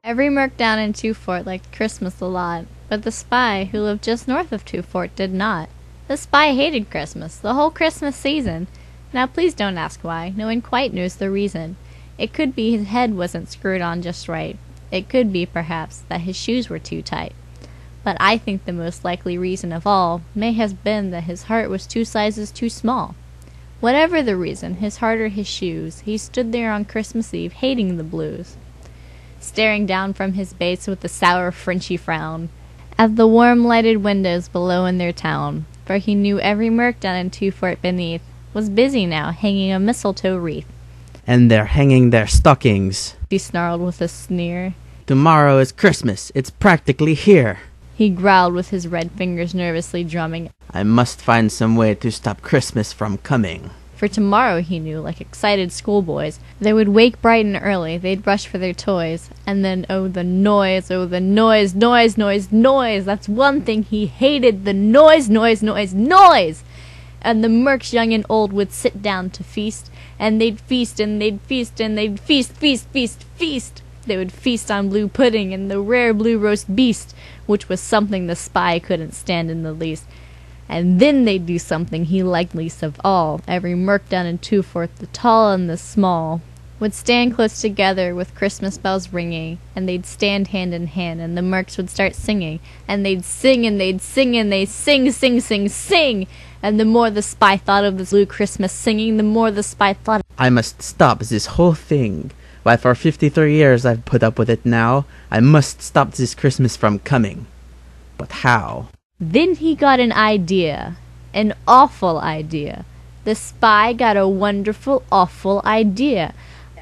Every merc down in Two Fort liked Christmas a lot, but the spy, who lived just north of Two Fort, did not. The spy hated Christmas, the whole Christmas season. Now please don't ask why, no one quite knows the reason. It could be his head wasn't screwed on just right. It could be, perhaps, that his shoes were too tight. But I think the most likely reason of all may have been that his heart was 2 sizes too small. Whatever the reason, his heart or his shoes, he stood there on Christmas Eve hating the blues, staring down from his base with a sour Frenchy frown at the warm lighted windows below in their town, for he knew every merc down in Two Fort beneath was busy now hanging a mistletoe wreath. And they're hanging their stockings, He snarled with a sneer. Tomorrow is Christmas, it's practically here. He growled with his red fingers nervously drumming. I must find some way to stop Christmas from coming. For tomorrow, he knew, like excited schoolboys, they would wake bright and early, they'd rush for their toys, and then, oh the noise, noise, noise, noise! That's one thing he hated, the noise, noise, noise, noise! And the mercs young and old would sit down to feast, and they'd feast, and they'd feast, and they'd feast, feast, feast, feast! They would feast on blue pudding and the rare blue roast beast, which was something the spy couldn't stand in the least. And then they'd do something he liked least of all. Every merc down in Two Fort, the tall and the small, would stand close together with Christmas bells ringing, and they'd stand hand in hand, and the mercs would start singing, and they'd sing, and they'd sing, and they'd sing, sing, sing, sing! And the more the spy thought of this blue Christmas singing, the more the spy thought, I must stop this whole thing. Why, for 53 years I've put up with it now. I must stop this Christmas from coming. But how? Then he got an idea. An awful idea. The spy got a wonderful, awful idea.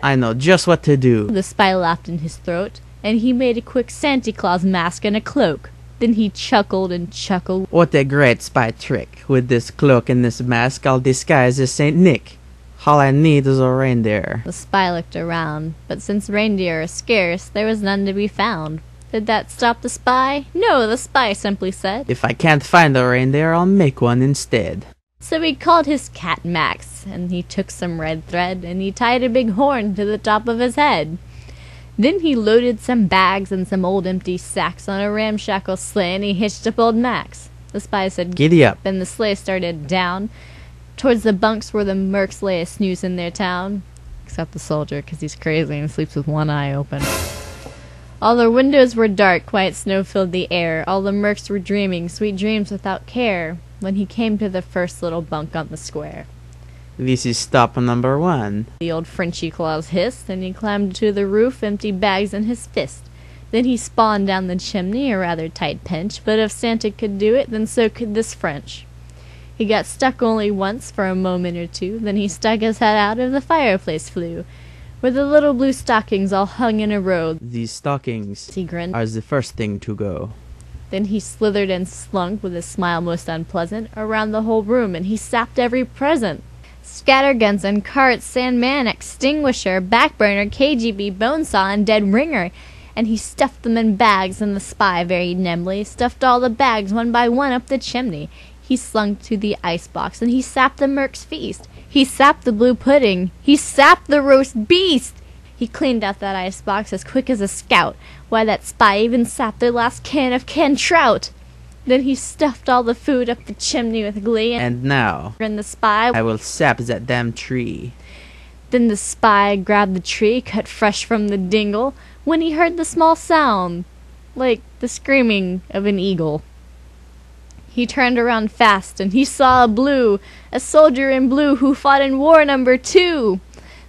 I know just what to do. The spy laughed in his throat, and he made a quick Santa Claus mask and a cloak. Then he chuckled and chuckled. What a great spy trick. With this cloak and this mask I'll disguise as Saint Nick. All I need is a reindeer. The spy looked around, but since reindeer are scarce, there was none to be found. Did that stop the spy? No, the spy simply said, If I can't find a reindeer, I'll make one instead. So he called his cat Max, and he took some red thread, and he tied a big horn to the top of his head. Then he loaded some bags and some old empty sacks on a ramshackle sleigh, and he hitched up old Max. The spy said, Giddy up. And the sleigh started down towards the bunks where the mercs lay a-snooze in their town. Except the soldier, 'cause he's crazy and sleeps with one eye open. All the windows were dark, quiet snow filled the air. All the mercs were dreaming sweet dreams without care, when he came to the first little bunk on the square. This is stop number 1. The old Frenchy Claus hissed, and he climbed to the roof, empty bags in his fist. Then he spawned down the chimney, a rather tight pinch, but if Santa could do it, then so could this French. He got stuck only once for a moment or two, then he stuck his head out of the fireplace flue, where the little blue stockings all hung in a row. These stockings He grinned. are the first thing to go. Then he slithered and slunk, with a smile most unpleasant, around the whole room, and he sapped every present. Scatterguns and carts, Sandman, extinguisher, backburner, KGB, bonesaw, and dead ringer. And he stuffed them in bags, and the spy, very nimbly, stuffed all the bags one by one up the chimney. He slunk to the icebox, and he sapped the merc's feast. He sapped the blue pudding. He sapped the roast beast. He cleaned out that icebox as quick as a scout. Why, that spy even sapped their last can of canned trout. Then he stuffed all the food up the chimney with glee, And now, and the spy... I will sap that damn tree. Then the spy grabbed the tree, cut fresh from the dingle, when he heard the small sound, like the screaming of an eagle. He turned around fast, and he saw a soldier in blue who fought in War Number 2.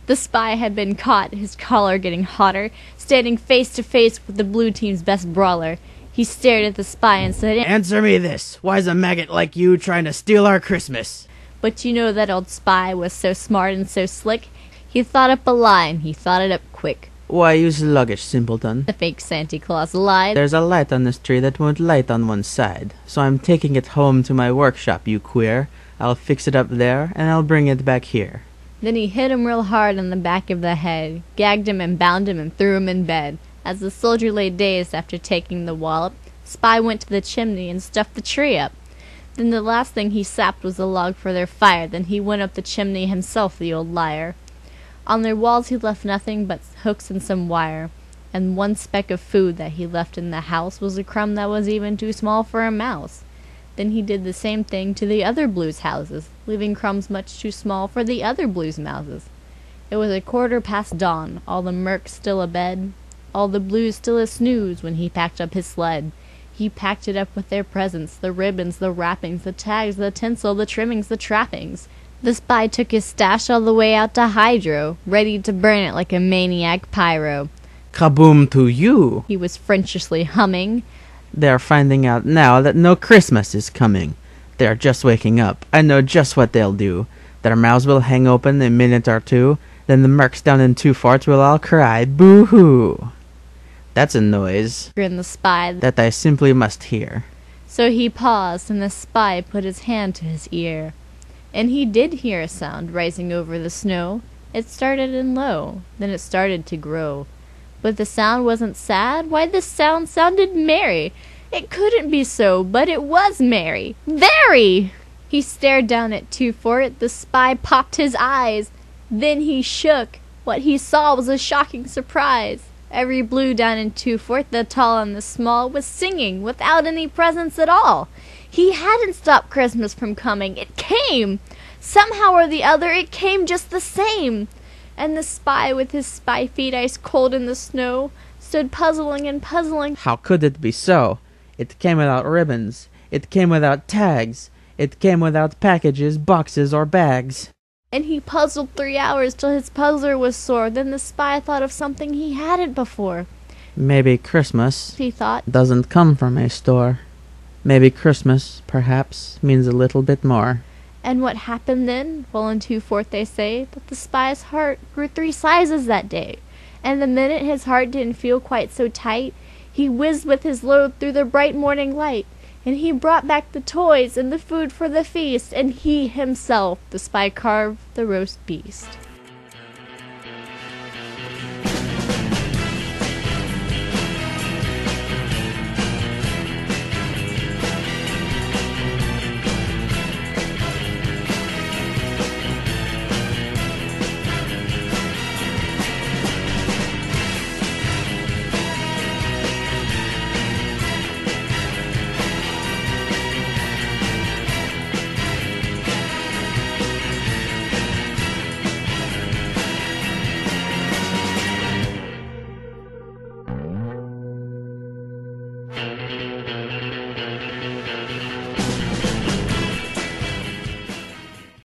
The spy had been caught, his collar getting hotter, standing face to face with the blue team's best brawler. He stared at the spy and said, Answer me this. Why's a maggot like you trying to steal our Christmas? But you know that old spy was so smart and so slick, he thought up a lie, and he thought it up quick. Why, you sluggish simpleton. The fake Santa Claus lied. There's a light on this tree that won't light on one side, so I'm taking it home to my workshop, you queer. I'll fix it up there, and I'll bring it back here. Then he hit him real hard on the back of the head, gagged him and bound him and threw him in bed. As the soldier lay dazed after taking the wallop, Spy went to the chimney and stuffed the tree up. Then the last thing he sapped was a log for their fire. Then he went up the chimney himself, the old liar. On their walls he left nothing but hooks and some wire. and one speck of food that he left in the house was a crumb that was even too small for a mouse. Then he did the same thing to the other Blues' houses, leaving crumbs much too small for the other Blues' mouses. It was 1/4 past dawn, all the Mercs still abed, all the Blues still a-snooze when he packed up his sled. He packed it up with their presents, the ribbons, the wrappings, the tags, the tinsel, the trimmings, the trappings. The spy took his stash all the way out to Hydro, ready to burn it like a maniac pyro. Kaboom to you! He was Frencishly humming. They're finding out now that no Christmas is coming. They're just waking up. I know just what they'll do. Their mouths will hang open a minute or two, then the Mercs down in 2 forts will all cry, boo-hoo! That's a noise, Grinned the spy, that I simply must hear. So he paused, and the spy put his hand to his ear. And he did hear a sound rising over the snow. It started in low, then it started to grow. But the sound wasn't sad. Why, the sound sounded merry. It couldn't be so, but it was merry. Very! He stared down at 2 Fort. The spy popped his eyes. Then he shook. What he saw was a shocking surprise. Every Blue down in 2 Fort, the tall and the small, was singing without any presents at all. He hadn't stopped Christmas from coming. It came! Somehow or the other, it came just the same. And the spy, with his spy feet ice cold in the snow, stood puzzling and puzzling. How could it be so? It came without ribbons. It came without tags. It came without packages, boxes, or bags. And he puzzled 3 hours till his puzzler was sore. Then the spy thought of something he hadn't before. Maybe Christmas, He thought, doesn't come from a store. Maybe Christmas, perhaps, means a little bit more. and what happened then? Well, in 2 Fort they say that the spy's heart grew 3 sizes that day. And the minute his heart didn't feel quite so tight, he whizzed with his load through the bright morning light. And he brought back the toys and the food for the feast, and he himself, the spy, carved the roast beast.